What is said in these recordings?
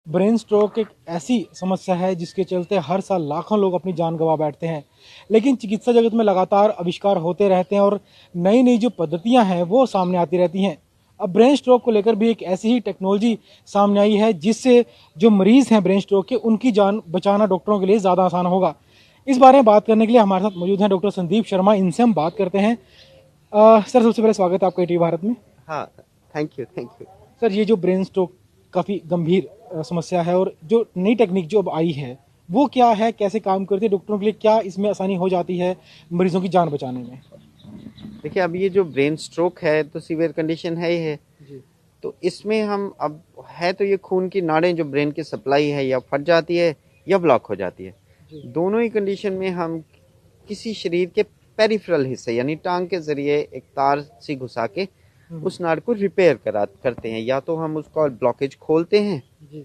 Brain stroke एक ऐसी समस्या है जिसके चलते हर साल लाखों लोग अपनी जान गंवा बैठते हैं। लेकिन चिकित्सा जगत में लगातार आविष्कार होते रहते हैं और नई नई जो पद्धतियां हैं वो सामने आती रहती हैं। अब ब्रेन स्ट्रोक को लेकर भी एक ऐसी ही टेक्नोलॉजी सामने आई है जिससे जो मरीज हैं ब्रेन स्ट्रोक के उनकी जान बचाना डॉक्टरों के लिए ज़्यादा आसान होगा। इस बारे में बात करने के लिए हमारे साथ मौजूद हैं डॉक्टर संदीप शर्मा। इनसे हम बात करते हैं। सर, सबसे पहले स्वागत है आपका ईटीवी भारत में। हाँ, thank you thank you. Sir, ये जो ब्रेन स्ट्रोक काफ़ी गंभीर समस्या है और जो नई टेक्निक जो अब आई है वो क्या है, कैसे काम करती है, डॉक्टरों के लिए क्या इसमें आसानी हो जाती है मरीजों की जान बचाने में? देखिए, अब ये जो ब्रेन स्ट्रोक है तो सीवियर कंडीशन है ही है। जी। तो इसमें हम अब है तो ये खून की नाड़ें जो ब्रेन की सप्लाई है या फट जाती है या ब्लॉक हो जाती है। जी। दोनों ही कंडीशन में हम किसी शरीर के पेरिफेरल हिस्से यानी टांग के जरिए एक तार सी घुसा के उस नाड़ को रिपेयर करते हैं। या तो हम उसका ब्लॉकेज खोलते हैं, जी।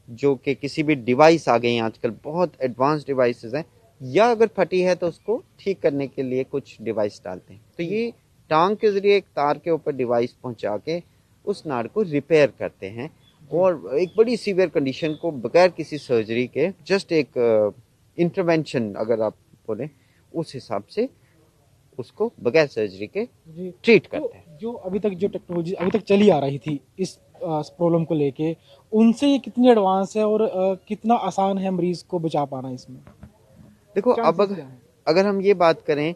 जो कि किसी भी डिवाइस आ गए हैं आजकल, बहुत एडवांस डिवाइसेस हैं, या अगर फटी है तो उसको ठीक करने के लिए कुछ डिवाइस डालते हैं। तो ये टांग के जरिए एक तार के ऊपर डिवाइस पहुंचा के उस नाड़ को रिपेयर करते हैं और एक बड़ी सीवियर कंडीशन को बगैर किसी सर्जरी के जस्ट एक इंटरवेंशन अगर आप बोले उस हिसाब से उसको बगैर सर्जरी के जी। ट्रीट तो करते हैं। जो अभी तक जो टेक्नोलॉजी अभी तक चली आ रही थी इस प्रॉब्लम को लेके, उनसे ये कितनी एडवांस है और कितना आसान है मरीज को बचा पाना इसमें? देखो, अब चांसेस क्या हैं? अगर हम ये बात करें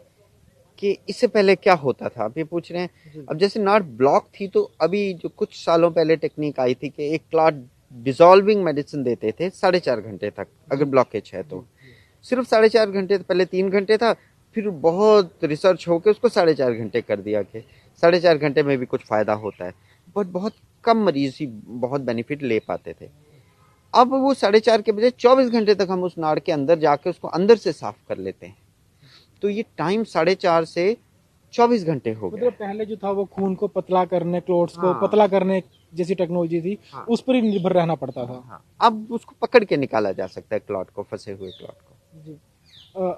कि इससे पहले क्या होता था, आप ये पूछ रहे हैं। जी। अब जैसे नाड़ ब्लॉक थी तो अभी जो कुछ सालों पहले टेक्निक आई थी कि एक क्लॉट डिसॉल्विंग मेडिसिन देते थे 4.5 घंटे तक अगर ब्लॉकेज है तो। सिर्फ 4.5 घंटे, पहले 3 घंटे था, फिर बहुत रिसर्च होकर उसको 4.5 घंटे कर दिया कि 4.5 घंटे में भी कुछ फायदा होता है, बट बहुत कम मरीज ही बहुत बेनिफिट ले पाते थे। अब वो 4.5 के बजाय 24 घंटे तक हम उस नाड़ के अंदर जाके उसको अंदर से साफ कर लेते हैं। तो ये टाइम 4.5 से 24 घंटे हो गया मतलब है। पहले जो था वो खून को पतला करने, क्लोट्स को हाँ, पतला करने जैसी टेक्नोलॉजी थी, हाँ, उस पर ही निर्भर रहना पड़ता था। हाँ। अब उसको पकड़ के निकाला जा सकता है क्लॉट को, फंसे हुए क्लॉट को, जी।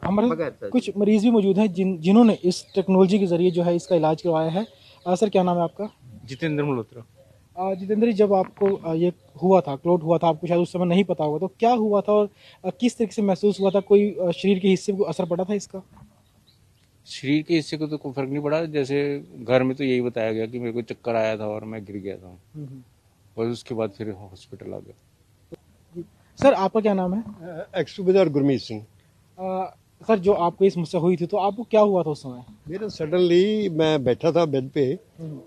हमारे बगैर साथ कुछ सर्जरी। मरीज भी मौजूद हैं जिन्होंने इस टेक्नोलॉजी के जरिए जो है इसका इलाज करवाया है। सर, क्या नाम है आपका? जितेंद्र मल्होत्रा। जितेंद्र जी, जब आपको ये हुआ था, क्लोट हुआ था, आपको शायद उस समय नहीं पता होगा, तो क्या हुआ था और किस तरीके से महसूस हुआ था? कोई शरीर के हिस्से को असर पड़ा था इसका? शरीर के हिस्से को तो कोई फर्क नहीं पड़ा। जैसे घर में तो यही बताया गया कि मेरे को चक्कर आया था और मैं गिर गया था, हम्म। बस उसके बाद फिर हॉस्पिटल आ गया। जी। सर, आपका क्या नाम है? एक्स सूबेदार गुरमीत सिंह। सर, जो आपको ये समस्या हुई थी तो आपको क्या हुआ था उस समय? मेरा सडनली मैं बैठा था बेड पे,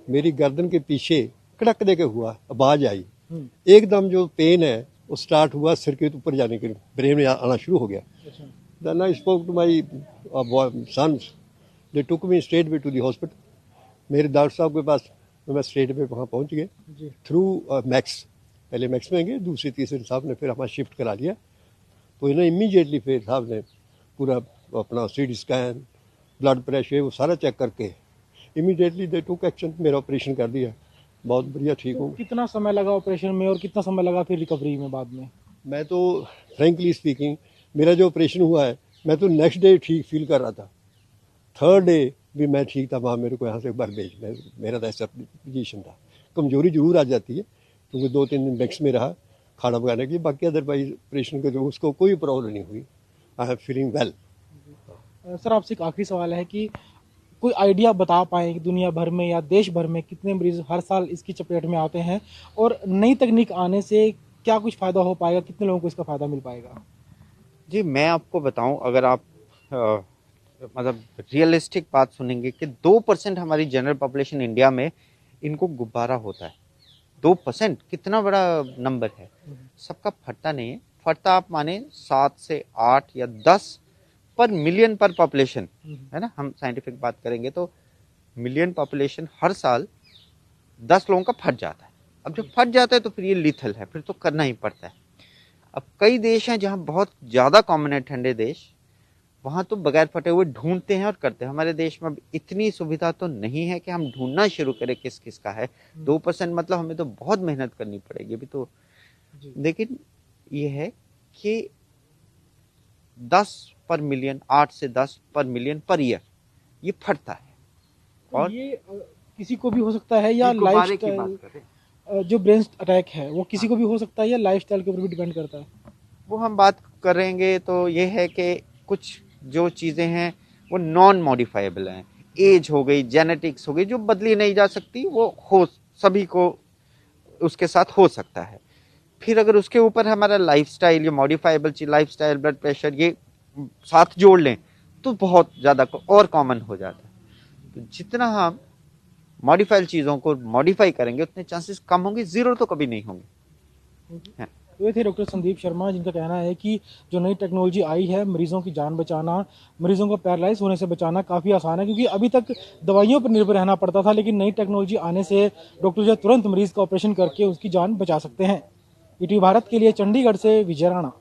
मेरी गर्दन के पीछे कड़क दे के हुआ, आवाज आई। हम्म। एकदम जो पेन है वो स्टार्ट हुआ सिर के ऊपर जाने के, ब्रेन में आना शुरू हो गया। अच्छा। Then I spoke to my sons, they took me straight way to the hospital. मेरे डॉक्टर साहब के पास मैं स्ट्रेट वे वहाँ पहुँच गए जी। Through Max. पहले मैक्स में गए, दूसरे तीसरे साहब ने फिर हमारा शिफ्ट करा लिया। तो इन्हें इमीडिएटली फिर साहब ने पूरा अपना सीटी स्कैन, ब्लड प्रेशर, वो सारा चेक करके इमीडिएटली दे टुक एक्शन, मेरा ऑपरेशन कर दिया। बहुत बढ़िया ठीक तो हूँ। कितना समय लगा ऑपरेशन में और कितना समय लगा फिर रिकवरी में बाद में? मैं तो फ्रेंकली स्पीकिंग, मेरा जो ऑपरेशन हुआ है मैं तो नेक्स्ट डे ठीक फील कर रहा था, थर्ड डे भी मैं ठीक था। वहाँ मेरे को यहाँ से एक बार मेरा तो ऐसा पोजिशन था। कमजोरी जरूर आ जाती है क्योंकि 2-3 दिन बैक्स में रहा खाना पकाने की, बाकी अदरवाइज ऑपरेशन के जो उसको कोई प्रॉब्लम नहीं हुई। I am feeling well. Sir, आपसे एक आखिरी सवाल है कि कोई आइडिया बता पाएं कि दुनिया भर में या देश भर में कितने मरीज हर साल इसकी चपेट में आते हैं और नई तकनीक आने से क्या कुछ फ़ायदा हो पाएगा, कितने लोगों को इसका फ़ायदा मिल पाएगा? जी, मैं आपको बताऊं, अगर आप मतलब रियलिस्टिक बात सुनेंगे कि 2% हमारी जनरल पॉपुलेशन इंडिया में इनको गुब्बारा होता है। 2% कितना बड़ा नंबर है। सबका फटता नहीं है। फटता आप माने 7 से 8 या 10 पर मिलियन पर पॉपुलेशन, है ना। हम साइंटिफिक बात करेंगे तो मिलियन पॉपुलेशन हर साल 10 लोगों का फट जाता है। अब जब फट जाता है तो फिर ये लीथल है, फिर तो करना ही पड़ता है। अब कई देश हैं जहां बहुत ज्यादा कॉमन है, ठंडे देश, वहां तो बगैर फटे हुए ढूंढते हैं और करते हैं। हमारे देश में अब इतनी सुविधा तो नहीं है कि हम ढूंढना शुरू करें किस किस का है। 2% मतलब हमें तो बहुत मेहनत करनी पड़ेगी अभी तो। लेकिन ये है कि 10 पर मिलियन, 8 से 10 पर मिलियन पर ईयर ये फटता है। तो और ये किसी को भी हो सकता है या गुब्बारे की लाइफस्टाइल? बात कर रहे हैं। जो ब्रेन अटैक है वो किसी को भी हो सकता है या लाइफस्टाइल के ऊपर भी डिपेंड करता है? वो हम बात करेंगे तो ये है कि कुछ जो चीज़ें हैं वो नॉन मॉडिफाइबल हैं, एज हो गई, जेनेटिक्स हो गई, जो बदली नहीं जा सकती, वो हो सभी को उसके साथ हो सकता है। फिर अगर उसके ऊपर हमारा लाइफस्टाइल, ये मॉडिफाइबल चीज, लाइफस्टाइल, ब्लड प्रेशर, ये साथ जोड़ लें तो बहुत ज़्यादा और कॉमन हो जाता है। तो जितना हम मॉडिफाइड चीज़ों को मॉडिफाई करेंगे उतने चांसेस कम होंगे, जीरो तो कभी नहीं होंगे। तो ये थे डॉक्टर संदीप शर्मा, जिनका कहना है कि जो नई टेक्नोलॉजी आई है, मरीजों की जान बचाना, मरीजों को पैरालाइज होने से बचाना काफ़ी आसान है, क्योंकि अभी तक दवाइयों पर निर्भर रहना पड़ता था, लेकिन नई टेक्नोलॉजी आने से डॉक्टर जो है तुरंत मरीज का ऑपरेशन करके उसकी जान बचा सकते हैं। ईटीवी भारत के लिए चंडीगढ़ से विजय राणा।